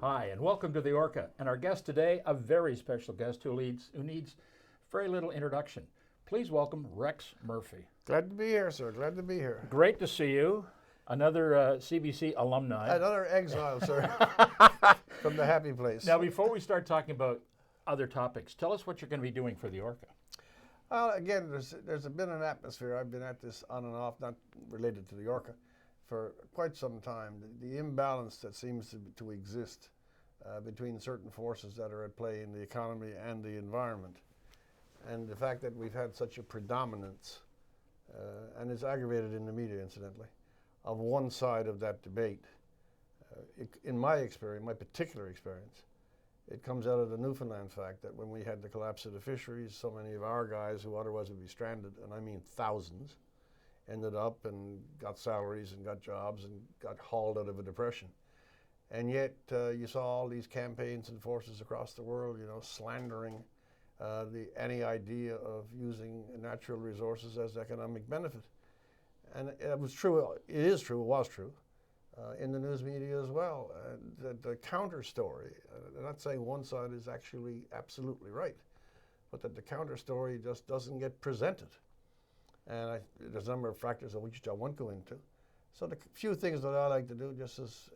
Hi, and welcome to the Orca. And our guest today, a very special guest who needs very little introduction. Please welcome Rex Murphy. Glad to be here, sir. Glad to be here. Great to see you. Another CBC alumni. Another exile, sir, from the happy place. Now, before we start talking about other topics, tell us what you're going to be doing for the Orca. Well, again, there's been an atmosphere. I've been at this on and off, not related to the Orca, for quite some time. The imbalance that seems to exist between certain forces that are at play in the economy and the environment. And the fact that we've had such a predominance, and it's aggravated in the media, incidentally, of one side of that debate. In my experience, my particular experience, it comes out of the Newfoundland fact that when we had the collapse of the fisheries, so many of our guys who otherwise would be stranded, and I mean thousands, ended up and got salaries and got jobs and got hauled out of a depression. And yet you saw all these campaigns and forces across the world, slandering any idea of using natural resources as economic benefit. And it was true, it is true, it was true, in the news media as well. The counter story, I'm not saying one side is actually absolutely right, but that the counter story just doesn't get presented. And there's a number of factors of which I won't go into. So the few things that I like to do, just as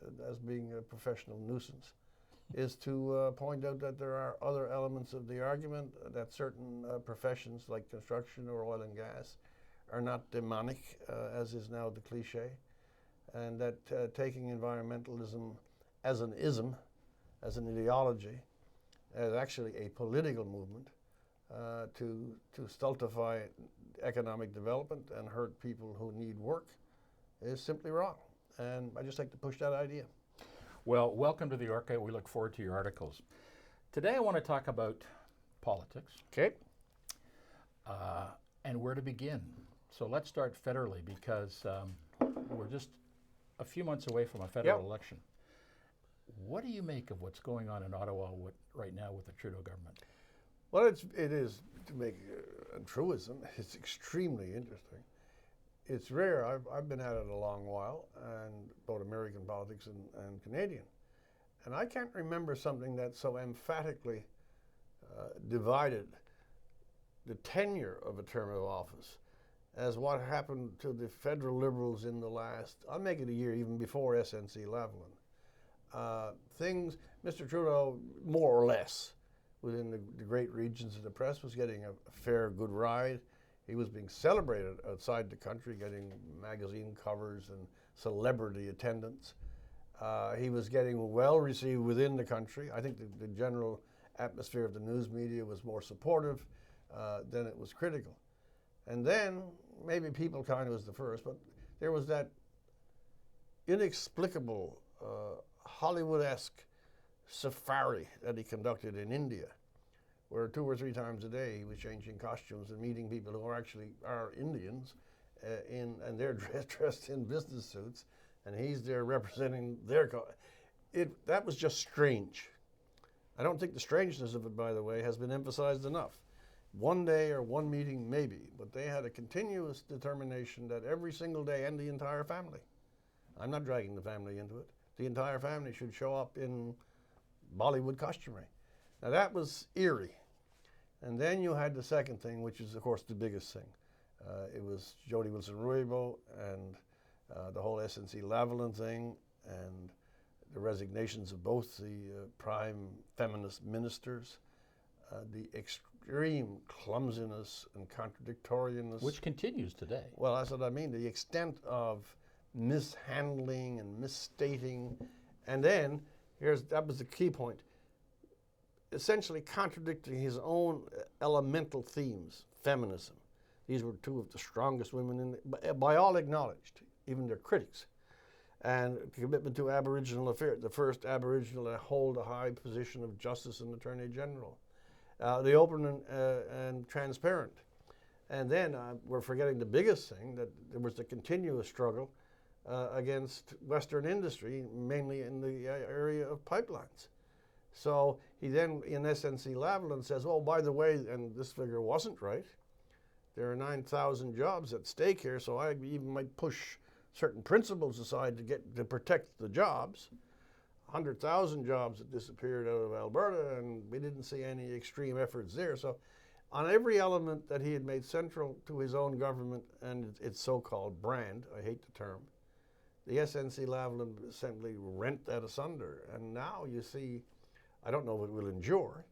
being a professional nuisance, is to point out that there are other elements of the argument, that certain professions like construction or oil and gas are not demonic, as is now the cliche, and that taking environmentalism as an ism, as an ideology, as actually a political movement to stultify economic development and hurt people who need work is simply wrong. And I just like to push that idea. Well, welcome to the Orca. We look forward to your articles. Today I want to talk about politics. Okay. And where to begin. So let's start federally because we're just a few months away from a federal election. What do you make of what's going on in Ottawa right now with the Trudeau government? Well, it is, to make a truism, it's extremely interesting. It's rare. I've been at it a long while, and both American politics and Canadian. And I can't remember something that so emphatically divided the tenure of a term of office as what happened to the federal Liberals in the last, I'll make it a year even before SNC-Lavalin. Mr. Trudeau, more or less, within the great regions of the press, was getting a fair, good ride. He was being celebrated outside the country, getting magazine covers and celebrity attendance. He was getting well received within the country. I think the general atmosphere of the news media was more supportive than it was critical. And then, maybe People Kind was the first, but there was that inexplicable Hollywood-esque safari that he conducted in India, where 2 or 3 times a day he was changing costumes and meeting people who are Indians, and they're dressed in business suits, and he's there representing their that was just strange. I don't think the strangeness of it, by the way, has been emphasized enough. One day or one meeting, maybe, but they had a continuous determination that every single day, and the entire family, I'm not dragging the family into it, the entire family should show up in Bollywood costumery. Now that was eerie. And then you had the second thing, which is, of course, the biggest thing. It was Jody Wilson-Raybould and the whole SNC-Lavalin thing and the resignations of both the prime feminist ministers, the extreme clumsiness and contradictoriness. Which continues today. Well, that's what I mean. The extent of mishandling and misstating. And then, that was the key point, essentially contradicting his own elemental themes, feminism. These were 2 of the strongest women by all acknowledged, even their critics. And commitment to Aboriginal affairs, the first Aboriginal to hold a high position of justice and Attorney General. The open and transparent. And then we're forgetting the biggest thing, that there was the continuous struggle against Western industry, mainly in the area of pipelines. So he then, in SNC-Lavalin, says, oh, by the way, and this figure wasn't right, there are 9,000 jobs at stake here, so I even might push certain principles aside to protect the jobs. 100,000 jobs that disappeared out of Alberta, and we didn't see any extreme efforts there. So on every element that he had made central to his own government and its so-called brand, I hate the term, the SNC-Lavalin Assembly rent that asunder. And now you see, I don't know if it will endure,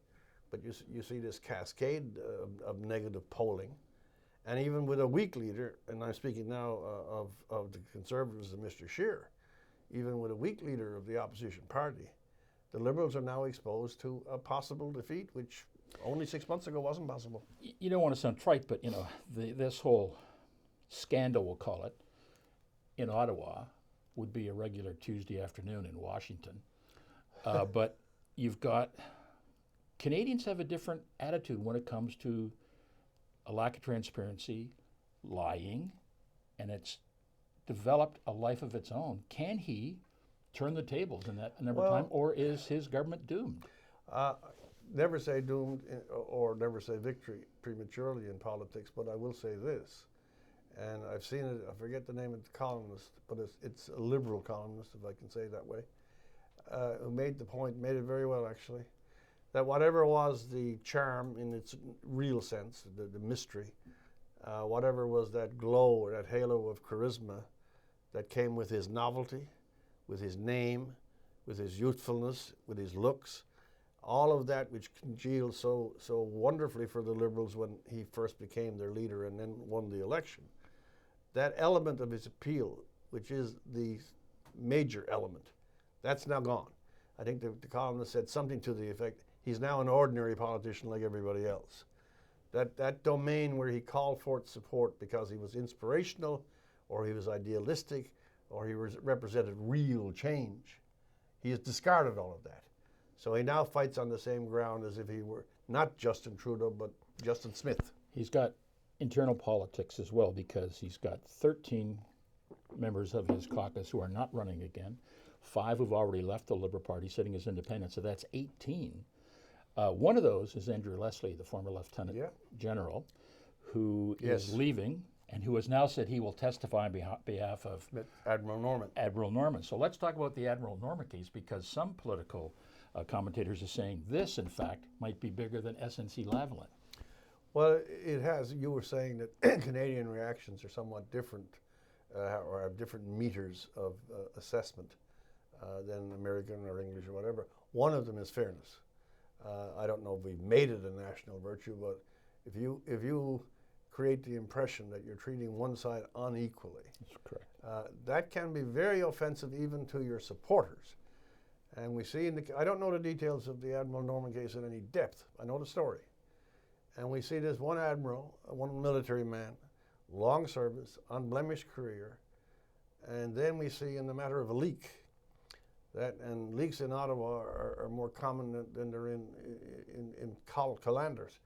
but you see this cascade of negative polling. And even with a weak leader, and I'm speaking now of the Conservatives and Mr. Scheer, even with a weak leader of the opposition party, the Liberals are now exposed to a possible defeat, which only 6 months ago wasn't possible. You don't want to sound trite, but this whole scandal, we'll call it, in Ottawa would be a regular Tuesday afternoon in Washington. But you've got, Canadians have a different attitude when it comes to a lack of transparency, lying, and it's developed a life of its own. Can he turn the tables in that number of time, or is his government doomed? Never say doomed or never say victory prematurely in politics, but I will say this, and I've seen it, I forget the name of the columnist, but it's a liberal columnist, if I can say it that way, who made the point, made it very well actually, that whatever was the charm in its real sense, the mystery, whatever was that glow or that halo of charisma that came with his novelty, with his name, with his youthfulness, with his looks, all of that which congealed so wonderfully for the Liberals when he first became their leader and then won the election. That element of his appeal, which is the major element, that's now gone. I think the columnist said something to the effect, he's now an ordinary politician like everybody else. That domain where he called for support because he was inspirational, or he was idealistic, or he represented real change, he has discarded all of that. So he now fights on the same ground as if he were not Justin Trudeau, but Justin Smith. He's got internal politics as well, because he's got 13 members of his caucus who are not running again, 5 who've already left the Liberal Party, sitting as independents, so that's 18. One of those is Andrew Leslie, the former Lieutenant General, who is leaving and who has now said he will testify on behalf of Admiral Norman. Admiral Norman. So let's talk about the Admiral Norman case, because some political commentators are saying this, in fact, might be bigger than SNC-Lavalin. Well, it has. You were saying that Canadian reactions are somewhat different, or have different meters of assessment than American or English or whatever. One of them is fairness. I don't know if we've made it a national virtue, but if you create the impression that you're treating one side unequally, that's correct. That can be very offensive even to your supporters. And we see I don't know the details of the Admiral Norman case in any depth. I know the story. And we see this one admiral, one military man, long service, unblemished career, and then we see in the matter of a leak, and leaks in Ottawa are more common than they're in Calanders.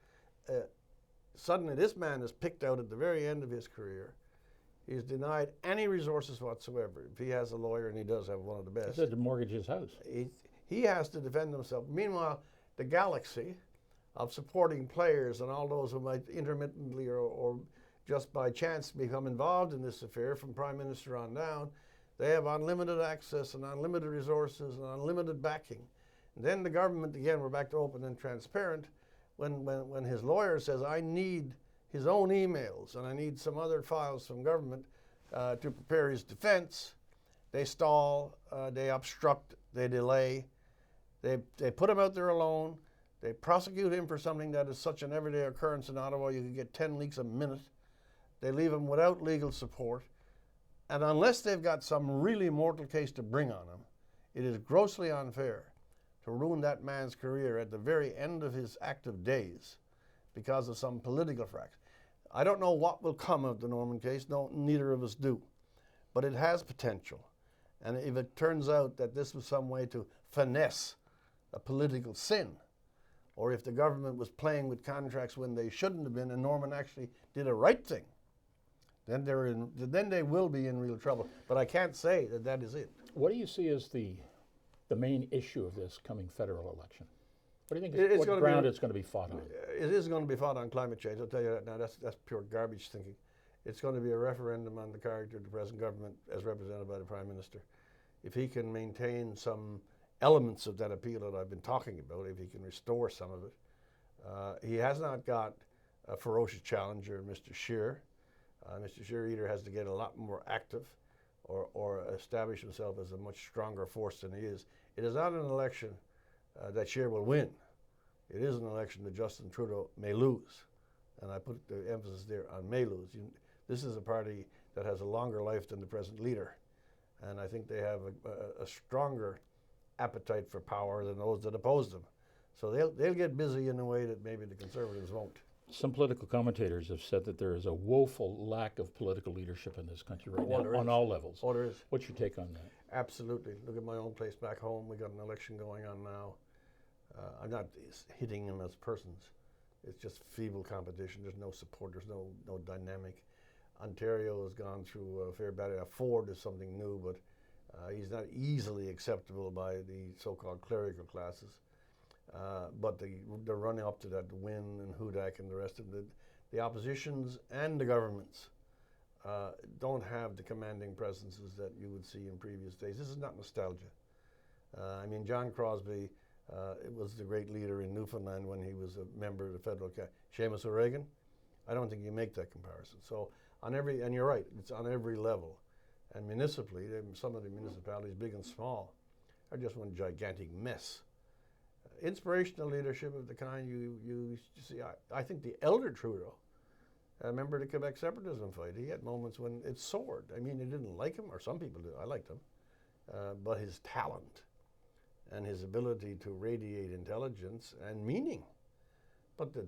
Suddenly this man is picked out at the very end of his career. He's denied any resources whatsoever. If he has a lawyer, and he does have one of the best. He said to mortgage his house. He has to defend himself. Meanwhile, the galaxy of supporting players and all those who might intermittently or just by chance become involved in this affair, from Prime Minister on down, they have unlimited access and unlimited resources and unlimited backing. And then the government, again, we're back to open and transparent, when his lawyer says, I need his own emails and I need some other files from government to prepare his defense, they stall, they obstruct, they delay, they put him out there alone, they prosecute him for something that is such an everyday occurrence in Ottawa, you can get 10 leaks a minute. They leave him without legal support. And unless they've got some really mortal case to bring on him, it is grossly unfair to ruin that man's career at the very end of his active days because of some political fraction. I don't know what will come of the Norman case. No, neither of us do. But it has potential. And if it turns out that this was some way to finesse a political sin, or if the government was playing with contracts when they shouldn't have been and Norman actually did a right thing, then they will be in real trouble. But I can't say that is it. What do you see as the main issue of this coming federal election? What do you think what ground it's going to be fought on? It is going to be fought on climate change. I'll tell you that now. That's pure garbage thinking. It's going to be a referendum on the character of the present government as represented by the Prime Minister. If he can maintain some elements of that appeal that I've been talking about, if he can restore some of it. He has not got a ferocious challenger, Mr. Scheer. Mr. Scheer either has to get a lot more active or establish himself as a much stronger force than he is. It is not an election that Scheer will win. It is an election that Justin Trudeau may lose. And I put the emphasis there on may lose. This is a party that has a longer life than the present leader. And I think they have a stronger appetite for power than those that oppose them. So they'll get busy in a way that maybe the Conservatives won't. Some political commentators have said that there is a woeful lack of political leadership in this country right now on all levels. Oh, there is. What's your take on that? Absolutely. Look at my own place back home. We got an election going on now. I'm not hitting them as persons. It's just feeble competition. There's no support. There's no dynamic. Ontario has gone through a fair battle. Ford is something new, but he's not easily acceptable by the so-called clerical classes. But the running up to that, Wynne and Hudak and the rest of the oppositions and the governments don't have the commanding presences that you would see in previous days. This is not nostalgia. I mean, John Crosby was the great leader in Newfoundland when he was a member of the federal cabinet. Seamus O'Regan, I don't think you make that comparison. So and you're right, it's on every level. And municipally, some of the municipalities, big and small, are just one gigantic mess. Inspirational leadership of the kind you see. I think the elder Trudeau, remember the Quebec separatism fight, he had moments when it soared. I mean, they didn't like him, or some people did. I liked him. But his talent and his ability to radiate intelligence and meaning. But the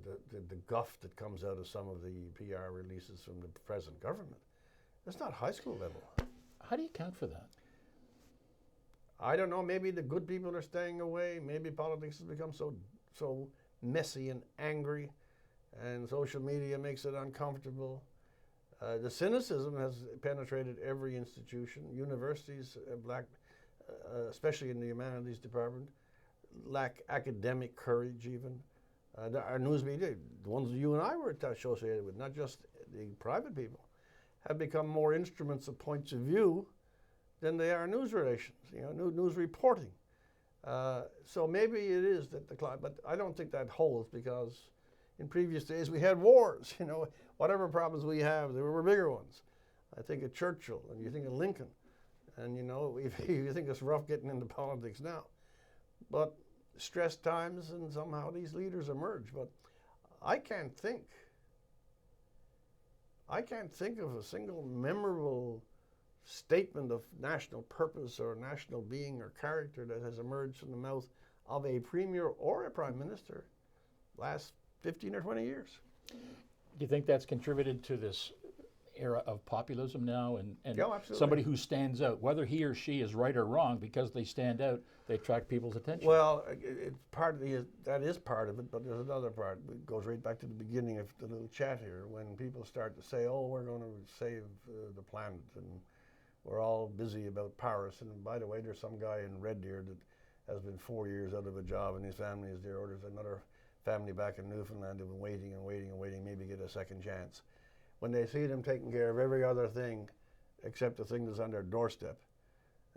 guff that comes out of some of the PR releases from the present government, it's not high school level. How do you account for that? I don't know. Maybe the good people are staying away. Maybe politics has become so messy and angry, and social media makes it uncomfortable. The cynicism has penetrated every institution. Universities, especially in the humanities department, lack academic courage even. Our news media, the ones you and I were associated with, not just the private people, have become more instruments of points of view than they are news relations, news reporting. So maybe it is that the climate, but I don't think that holds, because in previous days we had wars. Whatever problems we have, there were bigger ones. I think of Churchill, and you think of Lincoln, and you think it's rough getting into politics now. But stress times, and somehow these leaders emerge. But I can't think of a single memorable statement of national purpose or national being or character that has emerged from the mouth of a premier or a prime minister last 15 or 20 years. Do you think that's contributed to this era of populism now, and Yeah, absolutely. somebody who stands out, whether he or she is right or wrong, because they stand out, they attract people's attention? Well, it's that is part of it, but there's another part. It goes right back to the beginning of the little chat here, when people start to say, oh, we're going to save the planet, and we're all busy about Paris. And by the way, there's some guy in Red Deer that has been 4 years out of a job, and his family is there, or there's another family back in Newfoundland who've been waiting and waiting and waiting, maybe get a second chance. When they see them taking care of every other thing except the thing that's on their doorstep.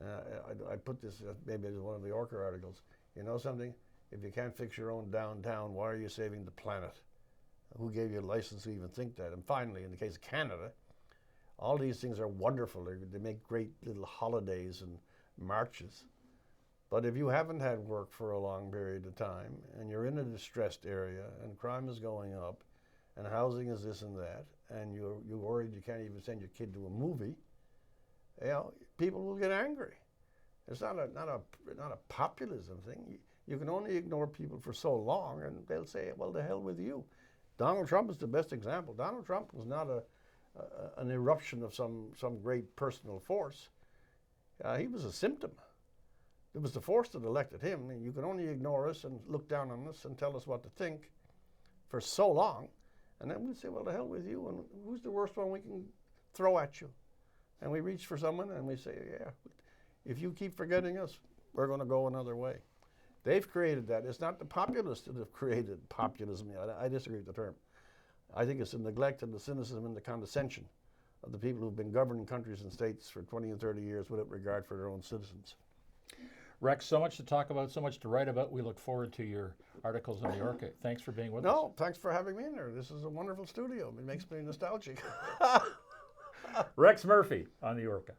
I put this maybe as one of the Orca articles. You know something? If you can't fix your own downtown, why are you saving the planet? Who gave you a license to even think that? And finally, in the case of Canada, all these things are wonderful. They make great little holidays and marches. But if you haven't had work for a long period of time, and you're in a distressed area, and crime is going up, and housing is this and that, and you're worried you can't even send your kid to a movie, people will get angry. It's not a populism thing. You can only ignore people for so long, and they'll say, well, the hell with you. Donald Trump is the best example. Donald Trump was not an eruption of some great personal force. He was a symptom. It was the force that elected him. And you can only ignore us and look down on us and tell us what to think for so long. And then we'd say, well, the hell with you, and who's the worst one we can throw at you? And we reach for someone and we say, yeah, if you keep forgetting us, we're going to go another way. They've created that. It's not the populists that have created populism. I disagree with the term. I think it's the neglect and the cynicism and the condescension of the people who've been governing countries and states for 20 and 30 years without regard for their own citizens. Rex, so much to talk about, so much to write about. We look forward to your articles in the Orca. Thanks for being with us. No, thanks for having me in there. This is a wonderful studio. It makes me nostalgic. Rex Murphy on the Orca.